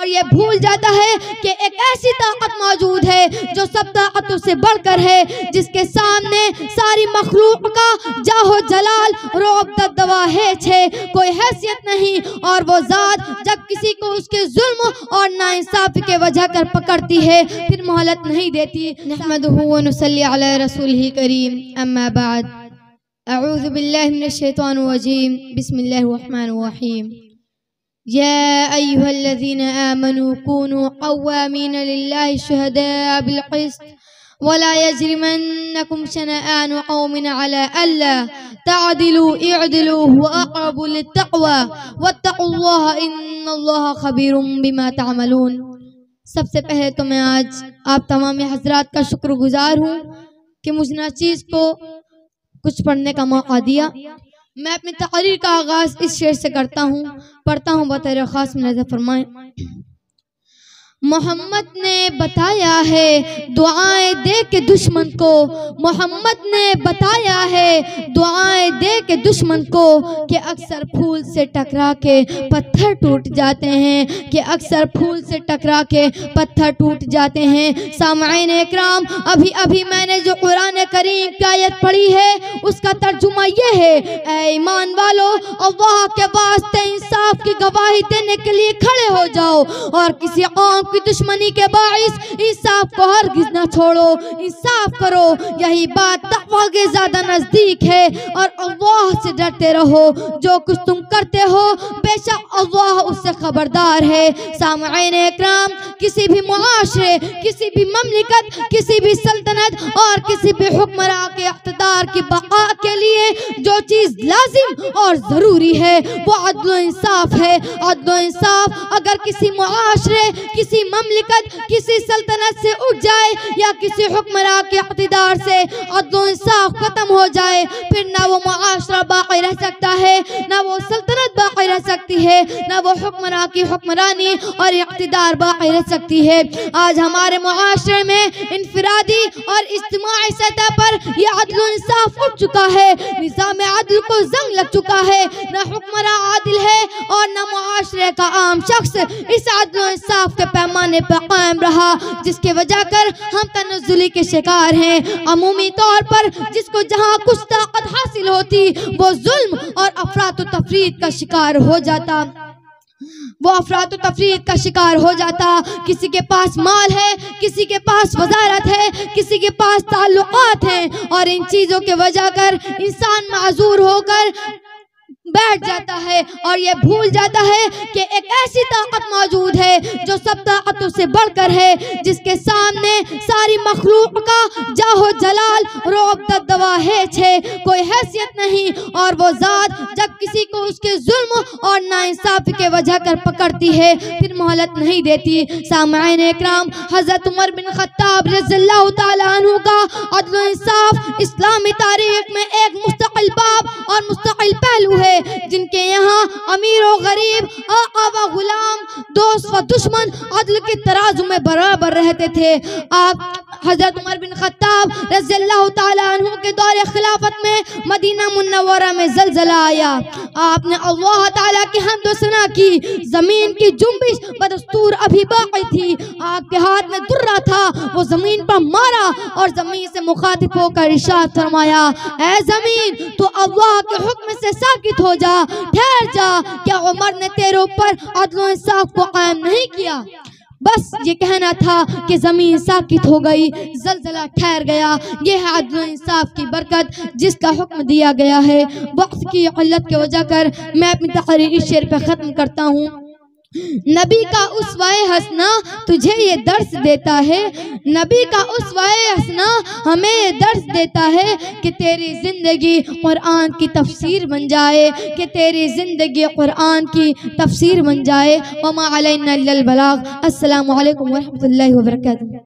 اور یہ بھول جاتا ہے کہ ایک ایسی طاقت موجود ہے جو سب طاقتوں سے بڑھ کر ہے، جس کے سامنے ساری مخلوق کا جاہ و جلال رعب دبدبا ہے کوئی حیثیت نہیں، اور وہ ذات جب کسی کو اس کے ظلم اور ناانصافی کے وجہ کر پکڑتی ہے پھر مہلت نہیں دیتی۔ نحمدہ و نصلی علی رسولہ کریم، اما بعد، اعوذ باللہ من الشیطان الرجیم، بسم اللہ الرحمن الرحیم۔ يا أيها الذين آمنوا كونوا قوامين لله شهداء بالقسط ولا يجرمنكم شنآن قوم على ألا تعدلوا اعدلوا وأقرب للتقوى واتقوا الله إن الله خبير بما تعملون۔ سب سے پہلے تو میں آج آپ تمام حضرات کا شکر گزار ہوں کہ مجھ ناچیز کو کچھ پڑھنے کا موقع دیا۔ میں اپنی تقریر کا آغاز اس شعر سے کرتا ہوں، پڑھتا ہوں، بطور خاص میں نظر فرمائیں۔ محمد نے بتایا ہے دعائیں دے کے دشمن کو، محمد نے بتایا ہے دعائیں دے کے دشمن کو کہ اکثر پھول سے ٹکرا کے پتھر ٹوٹ جاتے ہیں، کہ اکثر پھول سے ٹکرا کے پتھر ٹوٹ جاتے ہیں۔ سامعین اکرام، ابھی میں نے جو قرآن کریم کی آیت پڑھی ہے اس کا ترجمہ یہ ہے، اے ایمان والو، اللہ کے واسطے انصاف کی گواہی دینے کے لیے کھڑے ہو جاؤ، اور کسی قوم کی دشمنی کے باعث انصاف کو ہرگز نہ چھوڑو، انصاف کرو، یہی بات تقویٰ کے زیادہ نزدیک ہے، اور اللہ سے ڈرتے رہو، جو کچھ تم کرتے ہو بے شک اللہ اس سے خبردار ہے۔ سامعین اکرام، کسی بھی معاشرے، کسی بھی مملکت، کسی بھی سلطنت اور کسی بھی حکمراں کے اقتدار کی بقا کے لیے جو چیز لازم اور ضروری ہے وہ عدل و انصاف ہے۔ عدل و انصاف اگر کسی معاشرے، کسی مملکت، کسی سلطنت سے اٹھ جائے یا کسی حکمراں کے اقتدار سے عدل و انصاف ختم ہو جائے، پھر نہ وہ معاشرہ باقی رہ سکتا ہے، نہ وہ سلطنت باقی رہ سکتی ہے، نہ وہ حکمراں کی حکمرانی اور اقتدار باقی رہ سکتی ہے۔ آج ہمارے معاشرے میں انفرادی اور اجتماعی سطح پر یہ عدل و انصاف اٹھ چکا ہے، نظام عدل کو زنگ لگ چکا ہے، نہ حکمراں عادل ہے اور نہ معاشرے کا عام شخص اس عدل و انصاف کے پیمانے پر قائم رہا، جس کے وجہ کر ہم تنزلی کے شکار ہیں۔ عمومی طور پر جس کو جہاں کچھ طاقت حاصل ہوتی وہ ظلم اور افراط و تفریط کا شکار ہو جاتا، کسی کے پاس مال ہے، کسی کے پاس وزارت ہے، کسی کے پاس تعلقات ہیں، اور ان چیزوں کے وجہ کر انسان معذور ہو کر بیٹھ جاتا ہے اور یہ بھول جاتا ہے کہ ایک ایسی طاقت موجود ہے جو سب طاقتوں سے بڑھ کر ہے، جس کے سامنے ساری مخلوق کا جاہ و جلال رعب دبدبا ہے کوئی حیثیت نہیں، اور وہ ذات جب کسی کو اس کے ظلم اور ناانصافی کے وجہ کر پکڑتی ہے پھر مہلت نہیں دیتی۔ سامعین اکرام، حضرت عمر بن خطاب رضی اللہ تعالیٰ عنہ کا عدل و انصاف اسلامی تاریخ میں ایک مستقل باب اور مستقل پہلو ہے، جن کے یہاں امیر و غریب، آقا و غلام، دوست و دشمن عدل کے ترازو میں برابر رہتے تھے۔ آپ حضرت عمر بن خطاب رضی اللہ تعالیٰ عنہ کے دور خلافت میں مدینہ منورہ میں زلزلہ آیا، آپ نے اللہ تعالیٰ کی حمد و ثنا کی، زمین کی جنبش بدستور ابھی باقی تھی، آپ کے ہاتھ میں درہ تھا، وہ زمین پر مارا اور زمین سے مخاطب ہو کر ارشاد فرمایا، اے زمین تو اللہ کے حکم سے ساکت ہو جا، ٹھہر جا، کیا عمر نے تیرے اوپر عدل و انصاف کو قائم نہیں کیا؟ بس یہ کہنا تھا کہ زمین ساکت ہو گئی، زلزلہ ٹھہر گیا۔ یہ ہے عدل و انصاف کی برکت جس کا حکم دیا گیا ہے۔ وقت کی قلت کی وجہ کر میں اپنی تقریر اس شعر پہ ختم کرتا ہوں۔ نبی کا اسوہ حسنہ تجھے یہ درس دیتا ہے، نبی کا اسوہ حسنہ ہمیں یہ درس دیتا ہے کہ تیری زندگی قرآن کی تفسیر بن جائے، کہ تیری زندگی قرآن کی تفسیر بن جائے۔ وما علینا الا البلاغ۔ السلام علیکم ورحمۃ اللہ وبرکاتہ۔